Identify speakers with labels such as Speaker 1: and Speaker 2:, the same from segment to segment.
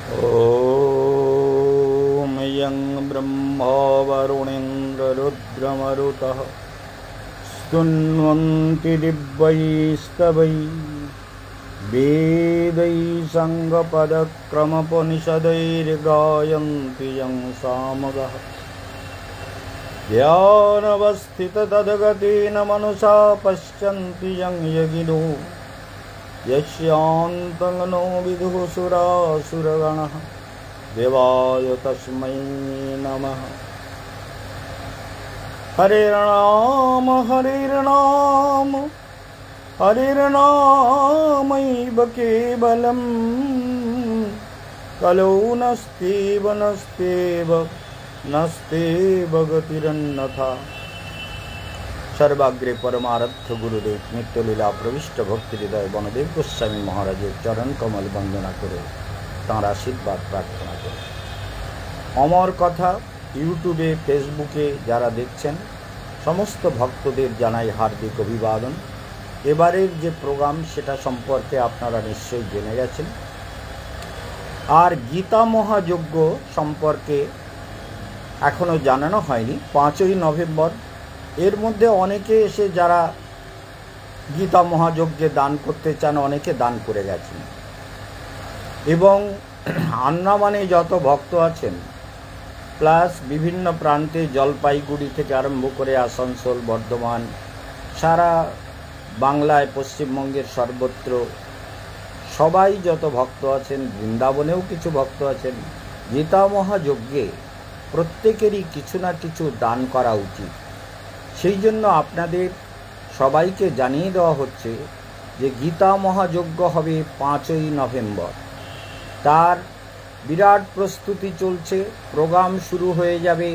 Speaker 1: ॐ यं ब्रह्मा वरुणेन्द्ररुद्रमरुतः स्तुन्वन्ति दिव्यैस्तवैः वेदैः सङ्गपदक्रमोपनिषदैर्गायन्ति यं सामगाः ध्यानवस्थिततद्गतेन मनसा पश्यन्ति यं यगिनो यस्यान्तं नो विदुः सुरासुरगणः देवाय तस्मै नमः। हरिर्नाम हरिर्नाम हरिर्नामैव केवलं कलौ नस्त्येव नस्त्येव नस्त्येव गतिरन्यथा। सर्वाग्रे परमारथ गुरुदेव नित्यलीला प्रविष्ट भक्ति हृदय वनदेव गोस्वामी महाराजेर चरण कमल वंदना करे ताঁর आशीर्वाद प्रार्थना करे। अमर कथा यूट्यूबे फेसबुके যারা দেখছেন সমস্ত ভক্তদের জানাই হার্দিক অভিবাদন। এবারের যে প্রোগ্রাম সেটা সম্পর্কে আপনারা নিশ্চয়ই জেনে গেছেন। আর গীতা মহাযজ্ঞ সম্পর্কে এখনো জানানো হয়নি। 5ই নভেম্বর এর মধ্যে অনেকে এসে যারা গীতা মহাযজ্ঞে দান করতে চান অনেকে দান করে গেছেন এবং আন্দামানে যত ভক্ত আছেন প্লাস বিভিন্ন প্রান্তে জলপাইগুড়ি থেকে আরম্ভ করে আসানসোল বর্ধমান সারা বাংলায় পশ্চিমবঙ্গের সর্বত্র সবাই যত ভক্ত আছেন বৃন্দাবনেও কিছু ভক্ত আছেন গীতা মহাযজ্ঞে প্রত্যেকেরই কিছু না কিছু দান করা উচিত। সেই জন্য আপনাদের সবাইকে জানিয়ে দেওয়া হচ্ছে যে গীতা মহাযজ্ঞ হবে 5ই নভেম্বর। তার বিরাট প্রস্তুতি চলছে। প্রোগ্রাম শুরু হয়ে যাবে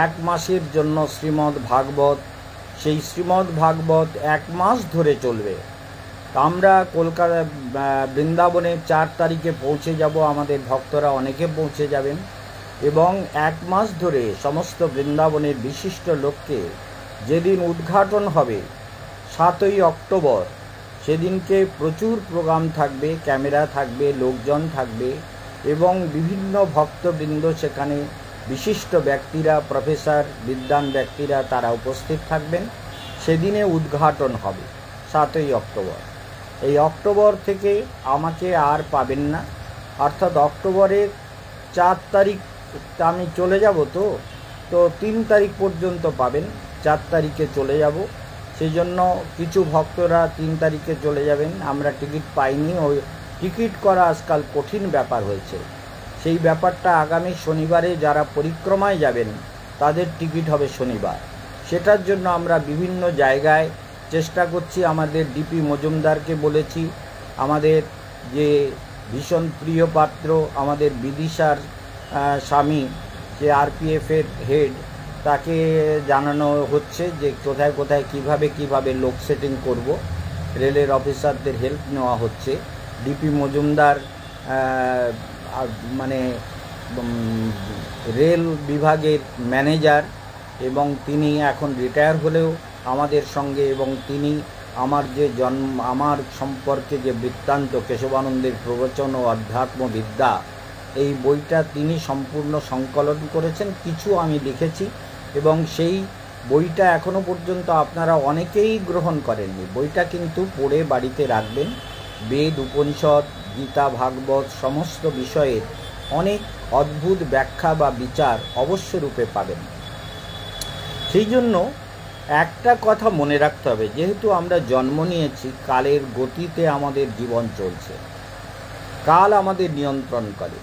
Speaker 1: 1 মাসের জন্য শ্রীমদ্ ভাগবত। সেই শ্রীমদ্ ভাগবত 1 মাস ধরে চলবে। আমরা কলকাতা বৃন্দাবনে 4 তারিখে পৌঁছে যাব। আমাদের ভক্তরা অনেকে পৌঁছে যাবেন এবং 1 মাস ধরে সমস্ত বৃন্দাবনের বিশিষ্ট লোককে যেদিন উদ্ঘাটন হবে 7ই অক্টোবর সেদিনকে প্রচুর প্রোগ্রাম থাকবে, ক্যামেরা থাকবে, লোকজন থাকবে এবং বিভিন্ন ভক্তবৃন্দ সেখানে বিশিষ্ট ব্যক্তিরা প্রফেসর বিদ্বান ব্যক্তিরা তারা উপস্থিত থাকবেন। সেদিনে উদ্ঘাটন হবে 7ই অক্টোবর। এই অক্টোবর থেকে আমাকে আর পাবেন না, অর্থাৎ অক্টোবরের 4 তারিখ আমি চলে যাব তো 3 তারিখ পর্যন্ত পাবেন। 4 তারিখে চলে যাব। সেই জন্য কিছু ভক্তরা 3 তারিখে চলে যাবেন। আমরা টিকিট পাইনি। ওই টিকিট করা আজকাল কঠিন ব্যাপার হয়েছে। সেই ব্যাপারটা আগামী শনিবারে যারা পরিক্রমায় যাবেন তাদের টিকিট হবে শনিবার। সেটার জন্য আমরা বিভিন্ন জায়গায় চেষ্টা করছি। আমাদের ডিপি মজুমদারকে বলেছি, আমাদের যে ভীষণ প্রিয় পাত্র আমাদের বিদিশার স্বামী যে আরপিএফের হেড তাকে জানানো হচ্ছে যে কোথায় কোথায় কিভাবে লোক সেটিং করব। রেলের অফিসারদের হেল্প নেওয়া হচ্ছে। ডিপি মজুমদার মানে রেল বিভাগের ম্যানেজার এবং তিনি এখন রিটায়ার হলেও আমাদের সঙ্গে এবং তিনি আমার সম্পর্কে যে বৃত্তান্ত কেশবানন্দের প্রবচন ও অধ্যাত্মবিদ্যা এই বইটা তিনি সম্পূর্ণ সংকলন করেছেন। কিছু আমি লিখেছি এবং সেই বইটা এখনও পর্যন্ত আপনারা অনেকেই গ্রহণ করেননি। বইটা কিন্তু পড়ে বাড়িতে রাখবেন। বেদ উপনিষদ গীতা ভাগবত সমস্ত বিষয়ের অনেক অদ্ভুত ব্যাখ্যা বা বিচার অবশ্যরূপে পাবেন। সেই জন্য একটা কথা মনে রাখতে হবে, যেহেতু আমরা জন্ম নিয়েছি কালের গতিতে আমাদের জীবন চলছে। কাল আমাদের নিয়ন্ত্রণ করে।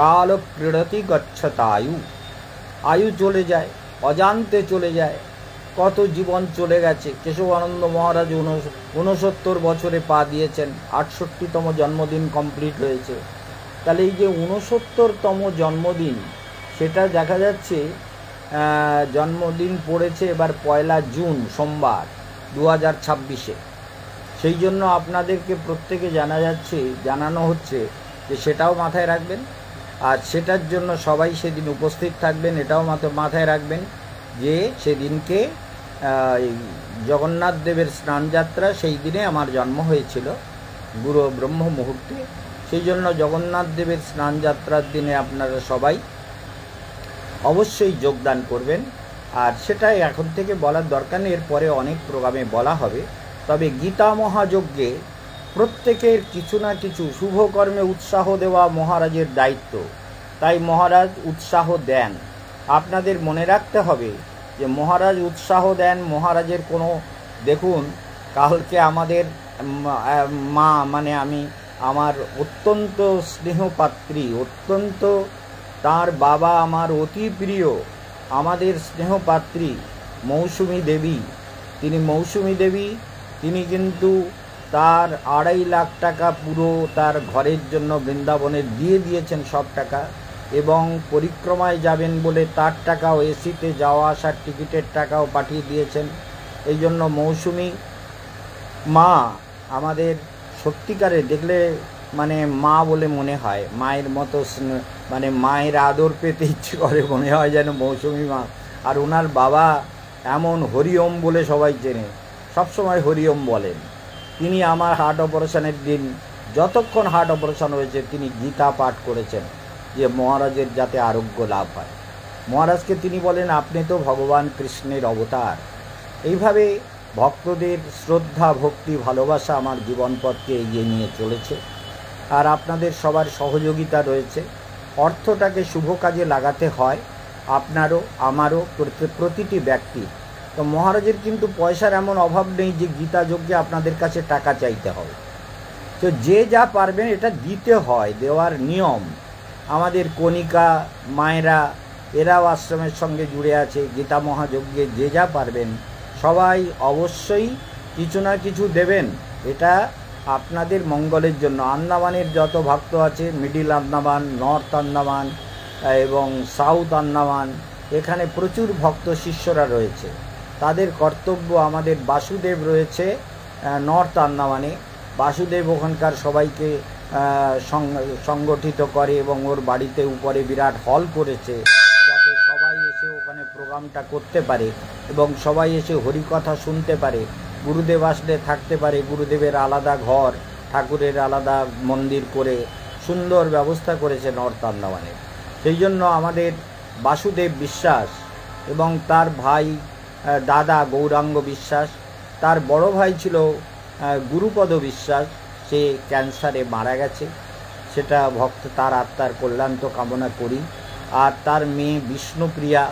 Speaker 1: কাল ক্রীড়তি গচ্ছতা আয়ু। আয়ু চলে যায়, অজান্তে চলে যায়। কত জীবন চলে গেছে। কেশবানন্দ মহারাজ 69 বছরে পা দিয়েছেন। 68তম জন্মদিন কমপ্লিট হয়েছে। তাহলে এই যে 69তম জন্মদিন সেটা দেখা যাচ্ছে জন্মদিন পড়েছে এবার 1 জুন সোমবার 2026-এ। সেই জন্য আপনাদেরকে প্রত্যেকে জানানো হচ্ছে যে সেটাও মাথায় রাখবেন। আর সেটার জন্য সবাই সেদিন উপস্থিত থাকবেন। এটাও মাথায় রাখবেন যে সেদিনকে জগন্নাথ দেবের স্নানযাত্রা সেই দিনে আমার জন্ম হয়েছিল গুরু ব্রহ্ম মুহূর্তে। সেই জন্য জগন্নাথ দেবের স্নান যাত্রার দিনে আপনারা সবাই অবশ্যই যোগদান করবেন। আর সেটাই এখন থেকে বলার দরকার নেই, এরপরে অনেক প্রোগ্রামে বলা হবে। তবে গীতা মহাযজ্ঞে প্রত্যেকের কিছু না কিছু শুভকর্মে উৎসাহ দেওয়া মহারাজের দায়িত্ব, তাই মহারাজ উৎসাহ দেন। আপনাদের মনে রাখতে হবে যে মহারাজ উৎসাহ দেন। মহারাজের কোনো, দেখুন কালকে আমাদের মা, মানে আমি আমার অত্যন্ত স্নেহপাত্রী, অত্যন্ত তার বাবা আমার অতি প্রিয়, আমাদের স্নেহপাত্রী মৌসুমী দেবী, তিনি কিন্তু তার 2.5 লাখ টাকা পুরো তার ঘরের জন্য বৃন্দাবনে দিয়ে দিয়েছেন সব টাকা, এবং পরিক্রমায় যাবেন বলে তার টাকাও, এসিতে যাওয়া আসার টিকিটের টাকাও পাঠিয়ে দিয়েছেন। এই জন্য মৌসুমী মা আমাদের সত্যিকারে দেখলে মানে মা বলে মনে হয়, মায়ের মতো মানে মায়ের আদর পেতে ইচ্ছে করে, মনে হয় যেন মৌসুমী মা। আর ওনার বাবা এমন হরিওম বলে সবাই চেনে, সবসময় হরিওম বলেন। তিনি আমার হার্ট অপারেশনের দিন, যতক্ষণ হার্ট অপারেশন হয়েছে, তিনি গীতা পাঠ করেছেন যে মহারাজের যাতে আরোগ্য লাভ হয়। মহারাজকে তিনি বলেন, আপনি তো ভগবান কৃষ্ণের অবতার। এইভাবে ভক্তদের শ্রদ্ধা, ভক্তি, ভালোবাসা আমার জীবনপথকে এগিয়ে নিয়ে চলেছে। আর আপনাদের সবার সহযোগিতা রয়েছে। অর্থটাকে শুভ কাজে লাগাতে হয়, আপনারও আমারও, প্রতিটি ব্যক্তির। তো মহারাজের কিন্তু পয়সার এমন অভাব নেই যে গীতা যজ্ঞে আপনাদের কাছে টাকা চাইতে হবে। তো যে যা পারবেন এটা দিতে হয়, দেওয়ার নিয়ম। আমাদের কণিকা মায়েরা এরাও আশ্রমের সঙ্গে জুড়ে আছে। গীতা মহাযজ্ঞে যে যা পারবেন সবাই অবশ্যই কিছু না কিছু দেবেন, এটা আপনাদের মঙ্গলের জন্য। আন্দামানের যত ভক্ত আছে, মিডিল আন্দামান, নর্থ আন্দামান এবং সাউথ আন্দামান, এখানে প্রচুর ভক্ত শিষ্যরা রয়েছে। তাদের কর্তব্য, আমাদের বাসুদেব রয়েছে নর্থ আন্দামানে, বাসুদেব ওখানকার সবাইকে সংগঠিত করে এবং ওর বাড়িতে উপরে বিরাট হল করেছে, যাতে সবাই এসে ওখানে প্রোগ্রামটা করতে পারে এবং সবাই এসে হরিকথা শুনতে পারে, গুরুদেব আসলে থাকতে পারে। গুরুদেবের আলাদা ঘর, ঠাকুরের আলাদা মন্দির করে সুন্দর ব্যবস্থা করেছে নর্থ আন্দামানে। সেই জন্য আমাদের বাসুদেব বিশ্বাস এবং তার ভাই দাদা গৌরাঙ্গ বিশ্বাস, তার বড় ভাই ছিল গুরুপদ বিশ্বাস, সে ক্যান্সারে মারা গেছে। সেটা ভক্ত, তার আত্মার কল্যাণ তো কামনা করি। আর তার মেয়ে বিষ্ণুপ্রিয়া,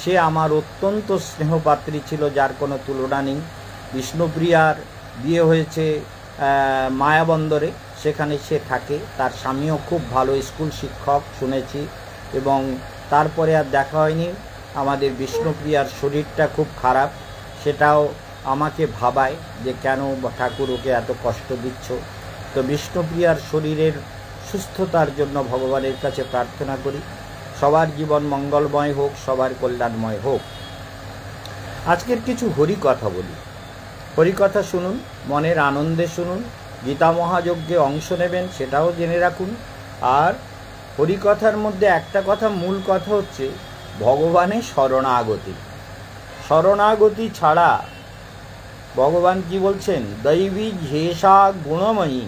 Speaker 1: সে আমার অত্যন্ত স্নেহপাত্রী ছিল, যার কোনো তুলনা নেই। বিষ্ণুপ্রিয়ার বিয়ে হয়েছে মায়াবন্দরে, সেখানে সে থাকে। তার স্বামীও খুব ভালো স্কুল শিক্ষক শুনেছি, এবং তারপরে আর দেখা হয়নি। আমাদের বিষ্ণুপ্রিয়ার শরীরটা খুব খারাপ, সেটাও আমাকে ভাবায় যে কেন ঠাকুর ওকে এত কষ্ট দিচ্ছ। তো বিষ্ণুপ্রিয়ার শরীরের সুস্থতার জন্য ভগবানের কাছে প্রার্থনা করি, সবার জীবন মঙ্গলময় হোক, সবার কল্যাণময় হোক। আজকের কিছু হরিকথা বলি, হরিকথা শুনুন, মনের আনন্দে শুনুন। গীতা মহাযজ্ঞে অংশ নেবেন সেটাও জেনে রাখুন। আর হরিকথার মধ্যে একটা কথা, মূল কথা হচ্ছে ভগবানের শরণাগতি। শরণাগতি ছাড়া ভগবান কি বলছেন? দৈবী ঝেষা গুণময়ী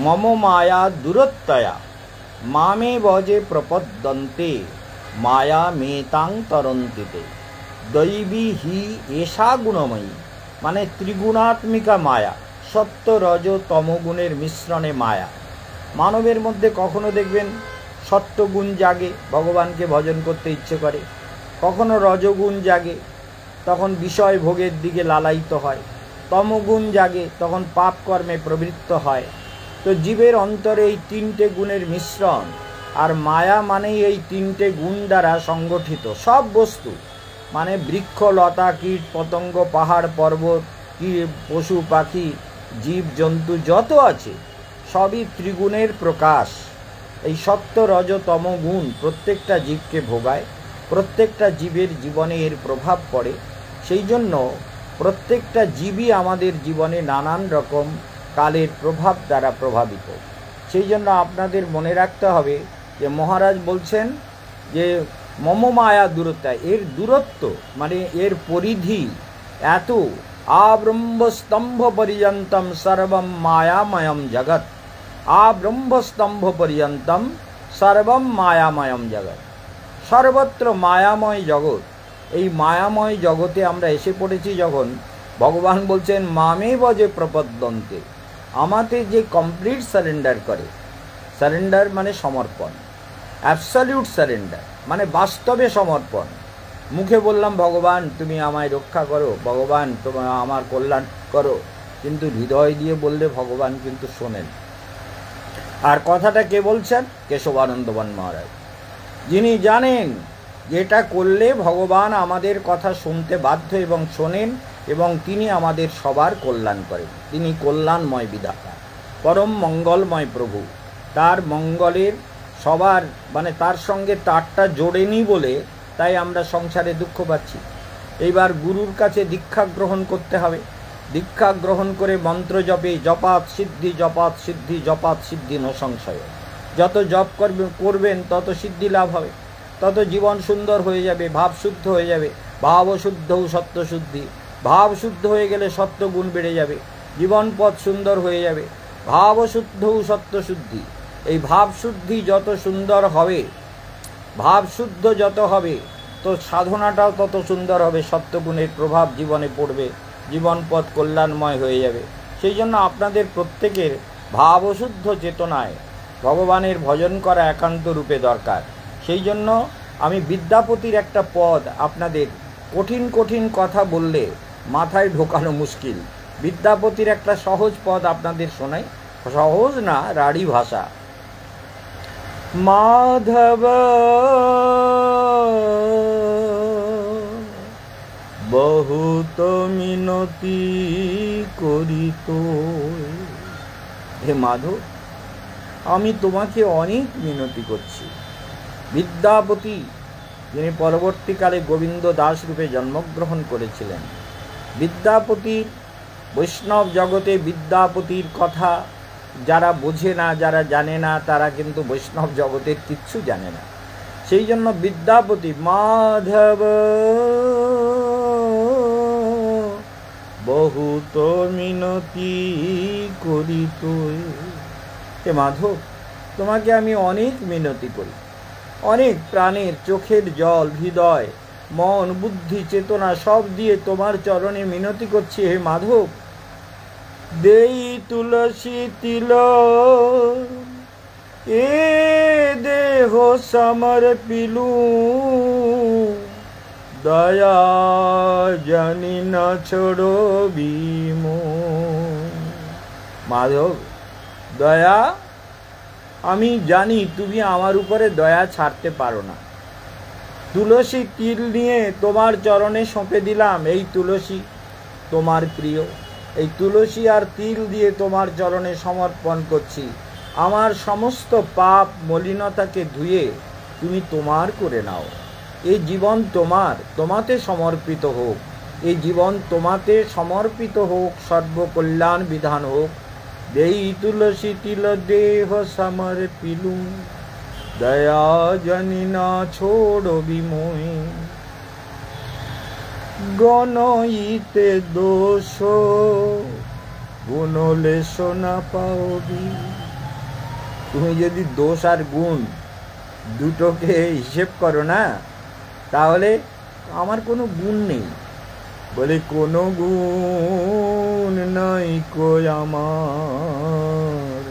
Speaker 1: মম মায়া দূরত্বয়া মামে বজে প্রপদ্যন্তে মায়া মেতাং তরন্তিতে। দৈবী হি এষা গুণময়ী, মানে ত্রিগুণাত্মিকা মায়া, সত্য রজ তমগুণের মিশ্রণে মায়া। মানবের মধ্যে কখনো দেখবেন সত্যগুণ জাগে, ভগবানকে ভজন করতে ইচ্ছে করে, কখনো রজগুণ জাগে, তখন বিষয় ভোগের দিকে লালায়িত হয়, তমগুণ জাগে, তখন পাপ কর্মে প্রবৃত্ত হয়। তো জীবের অন্তরে এই 3টে গুণের মিশ্রণ, আর মায়া মানেই এই 3টে গুণ দ্বারা সংগঠিত সব বস্তু, মানে বৃক্ষ লতা কীট পতঙ্গ পাহাড় পর্বত কি পশু পাখি জীব জন্তু যত আছে সবই ত্রিগুণের প্রকাশ। এই সত্য রজ তম গুণ প্রত্যেকটা জীবকে ভোগায়, প্রত্যেকটা জীবের জীবনে এর প্রভাব পড়ে। সেই জন্য প্রত্যেকটা জীবই আমাদের জীবনে নানান রকম কালের প্রভাব দ্বারা প্রভাবিত। সেই জন্য আপনাদের মনে রাখতে হবে যে মহারাজ বলছেন যে মম মায়া দূরত্ব, এর দূরত্ব মানে এর পরিধি এত, আব্রহ্মস্তম্ভ পর্যন্তম সর্বম মায়াময়ম জগৎ। আ ব্রহ্মস্তম্ভ পর্যন্তম সর্বম মায়াময়ম জগৎ। সর্বত্র মায়াময় জগৎ। এই মায়াময় জগতে আমরা এসে পড়েছি যখন, ভগবান বলছেন মামে বজে প্রপদ্যন্তে, আমাতে যে কমপ্লিট সারেন্ডার করে। সারেন্ডার মানে সমর্পণ, অ্যাবসলিউট সারেন্ডার মানে বাস্তবে সমর্পণ। মুখে বললাম ভগবান তুমি আমায় রক্ষা করো, ভগবান তোমার আমার কল্যাণ করো, কিন্তু হৃদয় দিয়ে বললে ভগবান কিন্তু শোনেন। আর কথাটা কে বলছেন? কেশবানন্দবান মহারাজ, যিনি জানেন যেটা করলে ভগবান আমাদের কথা শুনতে বাধ্য এবং শোনেন, এবং তিনি আমাদের সবার কল্যাণ করেন। তিনি কল্যাণময় বিধাতা, পরম মঙ্গলময় প্রভু। তার মঙ্গলের সবার মানে তার সঙ্গে তারটা জোড়েনি বলে তাই আমরা সংসারে দুঃখ পাচ্ছি। এইবার গুরুর কাছে দীক্ষা গ্রহণ করতে হবে। দীক্ষা গ্রহণ করে মন্ত্র জপে জপাত সিদ্ধি জপাত সিদ্ধি জপাত সিদ্ধি ন সংশয়। যত জপ করবেন তত সিদ্ধি লাভ হবে, তত জীবন সুন্দর হয়ে যাবে, ভাব শুদ্ধ হয়ে যাবে। ভাব শুদ্ধ সত্য শুদ্ধি, ভাব শুদ্ধ হয়ে গেলে সত্য গুণ বেড়ে যাবে, জীবন পথ সুন্দর হয়ে যাবে। ভাব শুদ্ধ সত্য শুদ্ধি, এই ভাব শুদ্ধি যত সুন্দর হবে, ভাব শুদ্ধ যত হবে, তো সাধনাটাও তত সুন্দর হবে, সত্যগুণের প্রভাব জীবনে পড়বে, জীবন পথ কল্যাণময় হয়ে যাবে। সেই জন্য আপনাদের প্রত্যেকের ভাবশুদ্ধ চেতনায় ভগবানের ভজন করা একান্ত রূপে দরকার। সেই জন্য আমি বিদ্যাপতির একটা পদ আপনাদের, কঠিন কঠিন কথা বললে মাথায় ঢোকানো মুশকিল, বিদ্যাপতির একটা সহজ পদ আপনাদের শোনাই। সহজ না, রাঢ়ী ভাষা। মাধব বহুত মিনতি করিত। হে মাধব, আমি তোমাকে অনেক মিনতি করছি। বিদ্যাপতি, যিনি পরবর্তীকালে গোবিন্দ দাস রূপে জন্মগ্রহণ করেছিলেন। বিদ্যাপতির, বৈষ্ণব জগতে বিদ্যাপতির কথা যারা বোঝে না, যারা জানে না, তারা কিন্তু বৈষ্ণব জগতের কিচ্ছু জানে না। সেই জন্য বিদ্যাপতি মাধব বহুত মিনতি করিত। হে মাধব, তোমাকে আমি অনেক মিনতি করি, অনেক প্রাণের চোখের জল, হৃদয়, মন, বুদ্ধি, চেতনা সব দিয়ে তোমার চরণে মিনতি করছি। হে মাধব, দেই তুলসী তিল এ দেহ সমর্পিলু, দয়া জানি না ছোড়ো বিমো। মাধব, দয়া আমি জানি তুমি আমার উপরে দয়া ছাড়তে পারো না। তুলসী তিল নিয়ে তোমার চরণে সঁপে দিলাম। এই তুলসী তোমার প্রিয়, এই তুলসী আর তিল দিয়ে তোমার চরণে সমর্পণ করছি। আমার সমস্ত পাপ মলিনতাকে ধুয়ে তুমি তোমার করে নাও। এই জীবন তোমার, তোমাতে সমর্পিত হোক। এই জীবন তোমাতে সমর্পিত হোক, সর্বকল্যাণ বিধান হোক। দেই তুলসী তিল দেহ সমর্পিলু, দয়া জানি না ছোড়ো বিমোহে। গণইতে দোষ গুণলে সোনা পাওবি। তুমি যদি দোষ আর গুণ দুটোকে হিসেব করো না, তাহলে আমার কোনো গুণ নেই। বলে কোনো গুণ নাই কই আমার,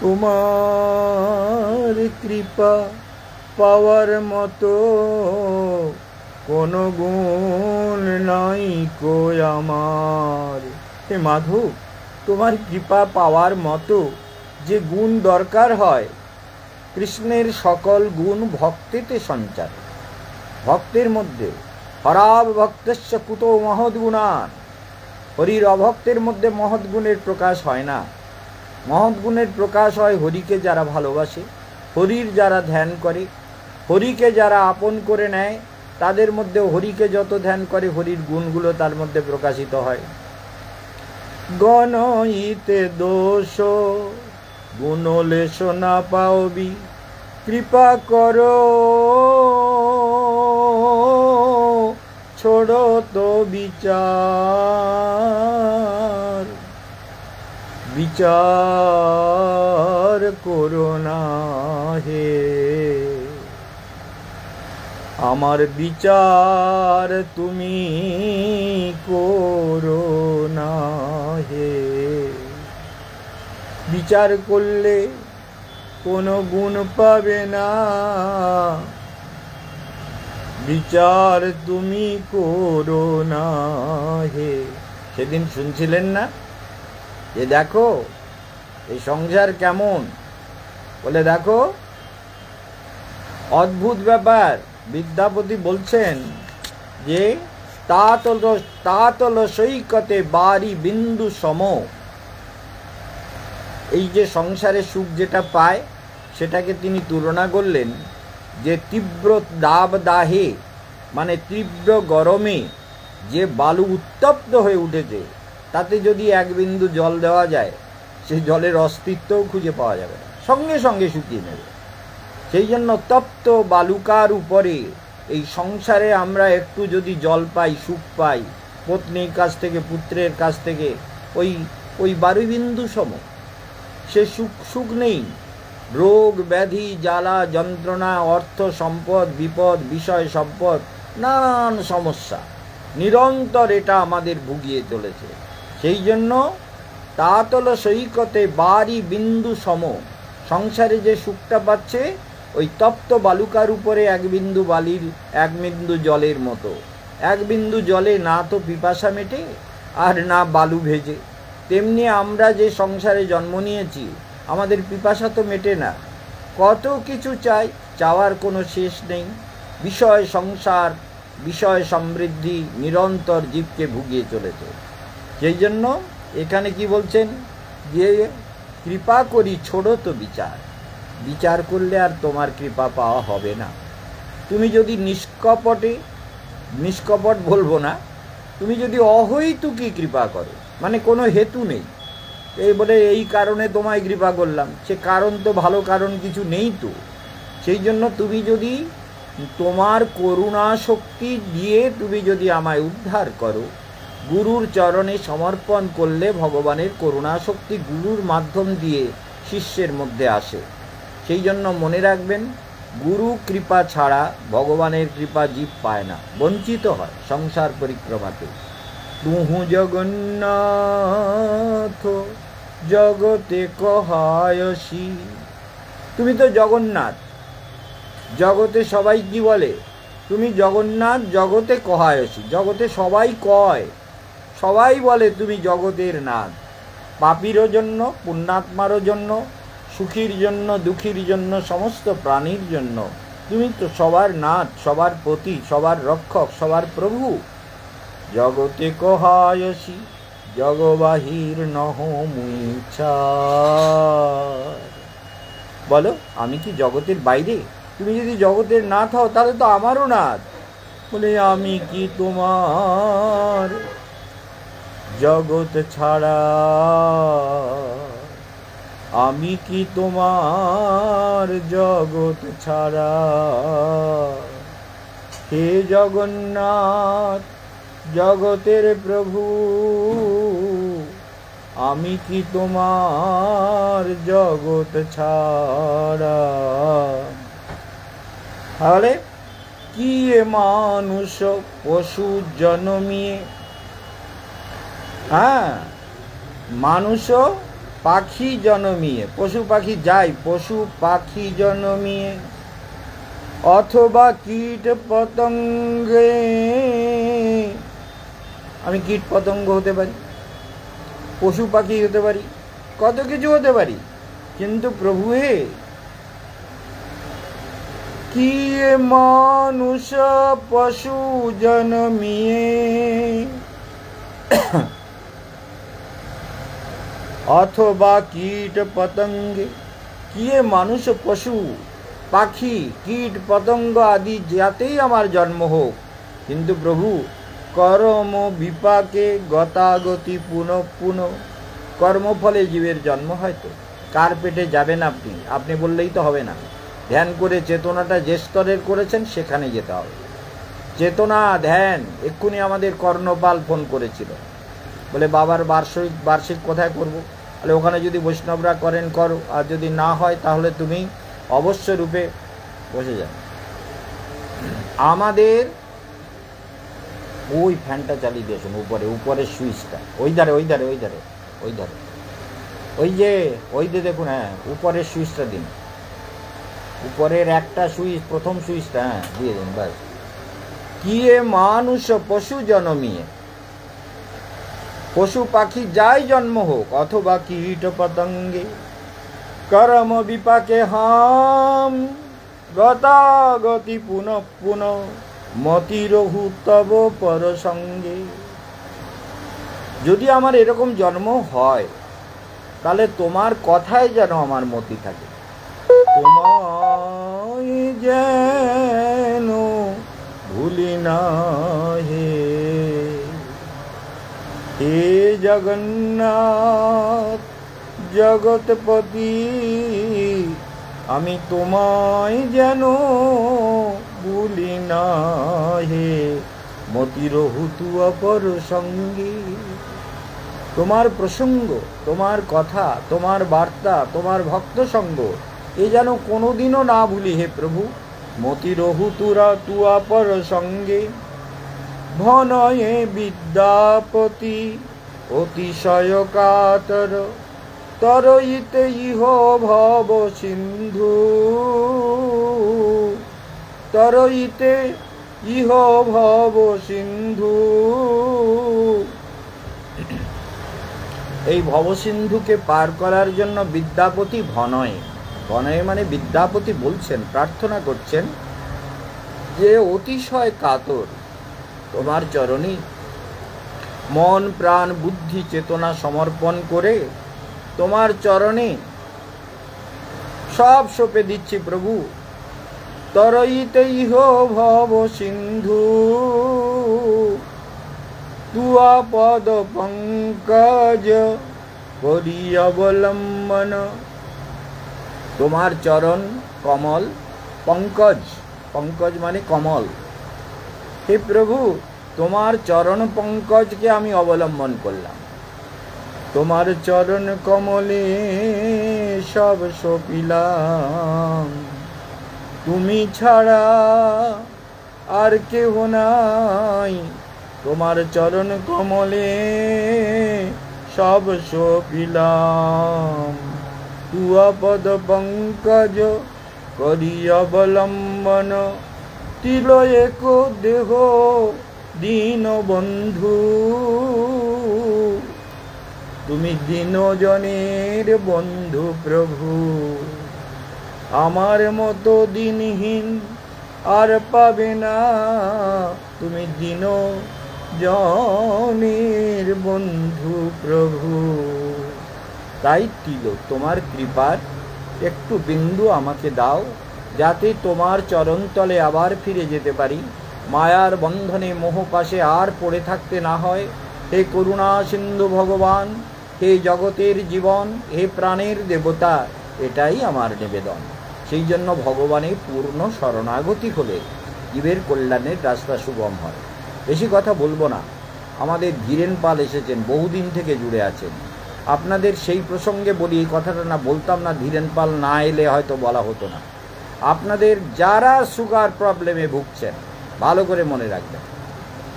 Speaker 1: তোমার কৃপা পাওয়ার মতো কোনো গুণ নাই কই আমার। হে মাধব, তোমার কৃপা পাওয়ার মতো যে গুণ দরকার হয়, কৃষ্ণের সকল গুণ ভক্তিতে সঞ্চার। ভক্তের মধ্যে হরাব ভক্তস্য কুতো মহৎগুণান, হরির অভক্তের মধ্যে মহৎ গুণের প্রকাশ হয় না। মহৎ গুণের প্রকাশ হয় হরিকে যারা ভালোবাসে, হরির যারা ধ্যান করে, হরিকে যারা আপন করে নেয়, তাদের মধ্যে হরিকে যত ধ্যান করে হরির গুণগুলো তার মধ্যে প্রকাশিত হয়। গণইতে দোষ গুণলে সোনা পাওবি, কৃপা করো ছোড়ো তো বিচার, বিচার করো না হে, আমার বিচার তুমি করো না হে। বিচার করলে কোনো গুণ পাবে না, বিচার তুমি করো না হে। সেদিন শুনছিলেন না যে দেখো এই সংসার কেমন, বলে দেখো অদ্ভুত ব্যাপার। বিদ্যাপতি বলছেন যে তাতল সৈকতে বারি বিন্দু সম। এই যে সংসারে সুখ যেটা পায় সেটাকে তিনি তুলনা করলেন যে তীব্র দাহে, মানে তীব্র গরমে যে বালু উত্তপ্ত হয়ে উঠেছে, তাতে যদি এক বিন্দু জল দেওয়া যায় সেই জলের অস্তিত্বও খুঁজে পাওয়া যাবে না, সঙ্গে সঙ্গে শুকিয়ে নেবে। সেই জন্য তপ্ত বালুকার উপরে এই সংসারে আমরা একটু যদি জল পাই, সুখ পাই, পত্নীর কাছ থেকে, পুত্রের কাছ থেকে, ওই বায়ুবিন্দু সম, সে সুখ নেই। রোগ ব্যাধি জ্বালা যন্ত্রণা, অর্থ সম্পদ বিপদ, বিষয় সম্পদ, নানান সমস্যা নিরন্তর এটা আমাদের ভুগিয়ে চলেছে। সেই জন্য তাতল সৈকতে বারি বিন্দু সম, সংসারে যে সুখটা পাচ্ছে ওই তপ্ত বালুকার উপরে এক বিন্দু বালির, এক বিন্দু জলের মতো। এক বিন্দু জলে না তো পিপাসা মেটে আর না বালু ভেজে। তেমনি আমরা যে সংসারে জন্ম নিয়েছি আমাদের পিপাসা তো মেটে না, কত কিছু চাই, চাওয়ার কোনো শেষ নেই। বিষয় সংসার, বিষয় সমৃদ্ধি নিরন্তর জীবকে ভুগিয়ে চলেছে। সেই জন্য এখানে কি বলছেন যে কৃপা করি ছোড়ো তো বিচার। বিচার করলে আর তোমার কৃপা পাওয়া হবে না। তুমি যদি নিষ্কপট বলবো না, তুমি যদি অহৈতুকী কৃপা করো, মানে কোনো হেতু নেই, এই বলে এই কারণে তোমায় কৃপা করলাম, সে কারণ তো ভালো কারণ কিছু নেই তো। সেই জন্য তুমি যদি তোমার করুণা শক্তি দিয়ে তুমি যদি আমায় উদ্ধার করো, গুরুর চরণে সমর্পণ করলে ভগবানের করুণা শক্তি গুরুর মাধ্যম দিয়ে শিষ্যের মধ্যে আসে। সেই জন্য মনে রাখবেন, গুরু কৃপা ছাড়া ভগবানের কৃপা জীব পায় না, বঞ্চিত হয় সংসার পরিক্রমাতে। তুহু জগন্নাথ জগতে কহায়সী, তুমি তো জগন্নাথ, জগতে সবাই কি বলে, তুমি জগন্নাথ জগতে কহায়সী। জগতে সবাই কয়, সবাই বলে তুমি জগতের নাথ। পাপীরও জন্য, পুণ্যাত্মারও জন্য, সুখীর জন্য, দুঃখীর জন্য, সমস্ত প্রাণীর জন্য তুমি তো সবার নাথ, সবার পতি, সবার রক্ষক, সবার প্রভু। জগতে কহায়সী জগবাহির নহ মুই ছাড়। বলো আমি কি জগতের বাইরে? তুমি যদি জগতের নাথ হও তাহলে তো আমারও নাথ। বলে আমি কি তোমার জগৎ ছাড়া, আমি কি তোমার জগৎ ছাড়া। হে জগন্নাথ জগতের প্রভু, আমি কি তোমার জগৎ ছাড়া। তাহলে কি মানুষ পশু জন্মিয়ে, হ্যাঁ মানুষ পাখি জন্মিয়ে, পশু পাখি যায়, পশু পাখি জন্মিয়ে, অথবা কীট পতঙ্গে, আমি কীট পতঙ্গ হতে পারি, পশু পাখি হতে পারি, কত কিছু হতে পারি, কিন্তু প্রভু হে কি মানুষ পশু জন্মিয়ে, অথবা কীট পতঙ্গে, কি মানুষ পশু পাখি কীট পতঙ্গ আদি যাতেই আমার জন্ম হোক, কিন্তু প্রভু কর্ম বিপাকে গতাগতি পুনঃ পুনঃ, কর্মফলে জীবের জন্ম হয়তো। কার পেটে যাবেন আপনি? আপনি বললেই তো হবে না। ধ্যান করে চেতনাটা যে স্তরের করেছেন সেখানে যেতে হবে। চেতনা ধ্যান, এক্ষুনি আমাদের কর্ণপাল ফোন করেছিল, বলে বাবার বার্ষিক কোথায় করব? তাহলে ওখানে যদি বৈষ্ণবরা করেন করো, আর যদি না হয় তাহলে তুমি অবশ্য রূপে বসে যাও। আমাদের ওই ফ্যানটা চালিয়ে দিয়েছেন, উপরের সুইচটা ওই ধারে ওই যে দেখুন, হ্যাঁ উপরের সুইচটা দিন, উপরের একটা সুইচ, প্রথম সুইচটা হ্যাঁ দিয়ে দিন ব্যাস। কিয়ে মানুষ পশু জন্মিয়ে, পশু পাখি যাই জন্ম হোক, অথবা কীট পতঙ্গে, করম বিপাকে হাম গতাগতি পুনঃ পুনঃ মতিরহু তব পর সঙ্গে। যদি আমার এরকম জন্ম হয় তাহলে তোমার কথায় যেন আমার মতি থাকে, তোমায় যেন ভুলি না হে জগন্নাথ জগৎপতি, আমি তোমায় যেন ভুলি না হে মতিরহু অপর সঙ্গী। তোমার প্রসঙ্গ, তোমার কথা, তোমার বার্তা, তোমার ভক্ত সঙ্গ এ যেন কোনোদিনও না ভুলি হে প্রভু। মতিরহু তু অপর সঙ্গে, ভনয়ে বিদ্যাপতি অতিশয় কাতর, তরইতে ইহ ভব সিন্ধু, তরইতে ইহ ভব সিন্ধু। এই ভবসিন্ধুকে পার করার জন্য বিদ্যাপতি ভনয়ে, ভনয়ে মানে বিদ্যাপতি বলছেন, প্রার্থনা করছেন যে অতিশয় কাতর তোমার চরণে মন প্রাণ বুদ্ধি চেতনা সমর্পণ করে তোমার চরণে সব সঁপে দিচ্ছি প্রভু। তরইতে ইহ ভব সিন্ধু, তুয়া পদ পঙ্কজ করি অবলম্বন। তোমার চরণ কমল, পঙ্কজ, পঙ্কজ মানে কমল, হে প্রভু তোমার চরণ পঙ্কজকে আমি অবলম্বন করলাম। তোমার চরণ কমলে সব সপিলাম, তুমি ছাড়া আর কেহ নাই। তোমার চরণ কমলে সব সপিলাম, তুয়া পদ পঙ্কজ করি অবলম্বন। তিলয়েক দেহ দীন বন্ধু, তুমি দীনজনের বন্ধু প্রভু। আমার মতো দিনহীন আর পাবে না, তুমি দীনজনের বন্ধু প্রভু। তাই তিলক তোমার কৃপার একটু বিন্দু আমাকে দাও, যাতে তোমার চরণতলে আবার ফিরে যেতে পারি, মায়ার বন্ধনে মোহপাশে আর পড়ে থাকতে না হয়। হে করুণা সিন্ধু ভগবান, হে জগতের জীবন, হে প্রাণের দেবতা, এটাই আমার নিবেদন। সেই জন্য ভগবানের পূর্ণ শরণাগতি হলে জীবের কল্যাণের রাস্তা সুগম হয়। বেশি কথা বলবো না, আমাদের ধীরেন পাল এসেছেন, বহুদিন থেকে জুড়ে আছেন। আপনাদের সেই প্রসঙ্গে বলি, এই কথাটা না বলতাম না, ধীরেন পাল না এলে হয়তো বলা হতো না। আপনাদের যারা সুগার প্রবলেমে ভুগছেন, ভালো করে মনে রাখবেন,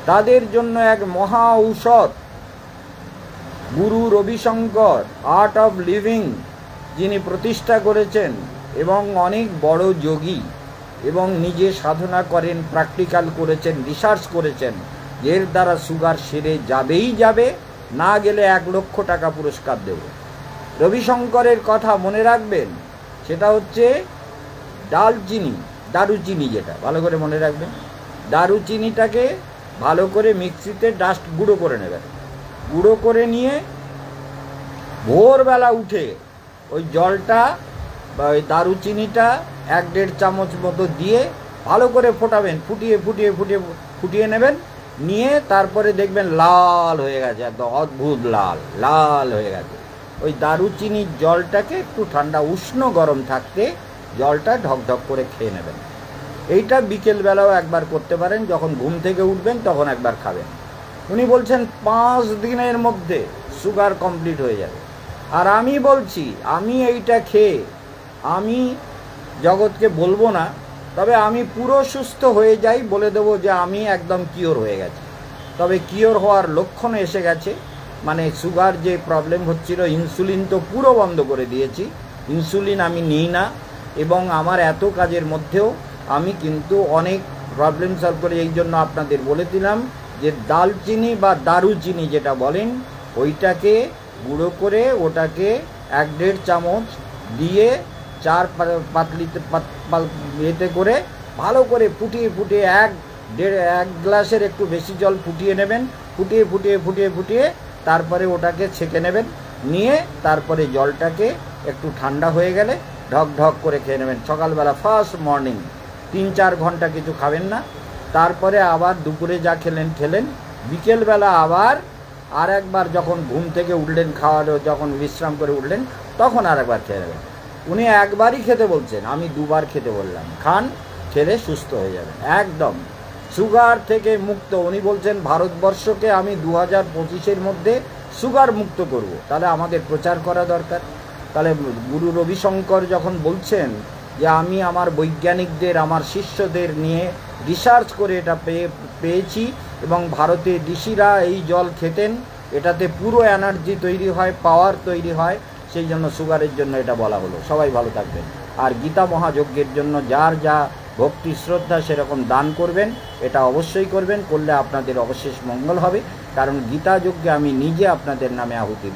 Speaker 1: তাদের জন্য এক মহা ঔষধ গুরু রবিশঙ্কর আর্ট অফ লিভিং যিনি প্রতিষ্ঠা করেছেন এবং অনেক বড় যোগী এবং নিজে সাধনা করেন, প্র্যাকটিক্যাল করেছেন, রিসার্চ করেছেন, এর দ্বারা সুগার সেরে যাবেই যাবে, না গেলে 1 লক্ষ টাকা পুরস্কার দেব। রবিশঙ্করের কথা মনে রাখবেন, সেটা হচ্ছে ডালচিনি, দারুচিনি, যেটা ভালো করে মনে রাখবেন। দারুচিনিটাকে ভালো করে মিক্সিতে ডাস্ট গুঁড়ো করে নেবেন, গুঁড়ো করে নিয়ে ভোরবেলা উঠে ওই জলটা বা ওই দারুচিনিটা 1-1.5 চামচ মতো দিয়ে ভালো করে ফোটাবেন, ফুটিয়ে নেবেন, নিয়ে তারপরে দেখবেন লাল হয়ে গেছে, একদম অদ্ভুত লাল লাল হয়ে গেছে। ওই দারুচিনির জলটাকে একটু ঠান্ডা উষ্ণ গরম থাকতে জলটা ঢকঢক করে খেয়ে নেবেন। এইটা বিকেলবেলাও একবার করতে পারেন, যখন ঘুম থেকে উঠবেন তখন একবার খাবেন। উনি বলছেন 5 দিনের মধ্যে সুগার কমপ্লিট হয়ে যাবে। আর আমি বলছি, আমি এইটা খেয়ে আমি জগৎকে বলবো না, তবে আমি পুরো সুস্থ হয়ে যাই, বলে দেবো যে আমি একদম কিওর হয়ে গেছি। তবে কিওর হওয়ার লক্ষণ এসে গেছে, মানে সুগার যে প্রবলেম হচ্ছিল, ইনসুলিন তো পুরো বন্ধ করে দিয়েছি, ইনসুলিন আমি নিই না। এবং আমার এত কাজের মধ্যেও আমি কিন্তু অনেক প্রবলেম সলভ করি। এই জন্য আপনাদের বলে দিলাম যে দালচিনি বা দারুচিনি যেটা বলেন, ওইটাকে গুঁড়ো করে ওটাকে 1-1.5 চামচ দিয়ে 4 পাতলিতে এতে করে ভালো করে ফুটিয়ে ফুটিয়ে 1 গ্লাসের একটু বেশি জল ফুটিয়ে নেবেন, ফুটিয়ে ফুটিয়ে ফুটিয়ে ফুটিয়ে তারপরে ওটাকে ছেঁকে নেবেন, নিয়ে তারপরে জলটাকে একটু ঠান্ডা হয়ে গেলে ঢক ঢক করে খেয়ে নেবেন সকালবেলা, ফার্স্ট মর্নিং। 3-4 ঘন্টা কিছু খাবেন না, তারপরে আবার দুপুরে যা খেলেন, বিকেলবেলা আবার আর একবার যখন ঘুম থেকে উঠলেন, যখন বিশ্রাম করে উঠলেন, তখন আর একবার খেয়ে নেবেন। উনি একবারই খেতে বলছেন, আমি 2বার খেতে বললাম। খান, খেলে সুস্থ হয়ে যাবেন একদম, সুগার থেকে মুক্ত। উনি বলছেন ভারতবর্ষকে আমি 2025-এর মধ্যে সুগার মুক্ত করব। তাহলে আমাদের প্রচার করা দরকার। তাহলে গুরু রবিশঙ্কর যখন বলছেন যে আমি আমার বৈজ্ঞানিকদের, আমার শিষ্যদের নিয়ে রিসার্চ করে এটা পেয়েছি, এবং ভারতে ঋষিরা এই জল খেতেন, এটাতে পুরো এনার্জি তৈরি হয়, পাওয়ার তৈরি হয়, সেই জন্য সুগারের জন্য এটা বলা হলো। সবাই ভালো থাকবেন। আর গীতা মহাযজ্ঞের জন্য যার যা ভক্তি শ্রদ্ধা সেরকম দান করবেন, এটা অবশ্যই করবেন, করলে আপনাদের অবশেষ মঙ্গল হবে। কারণ গীতা যজ্ঞে আমি নিজে আপনাদের নামে আহুতি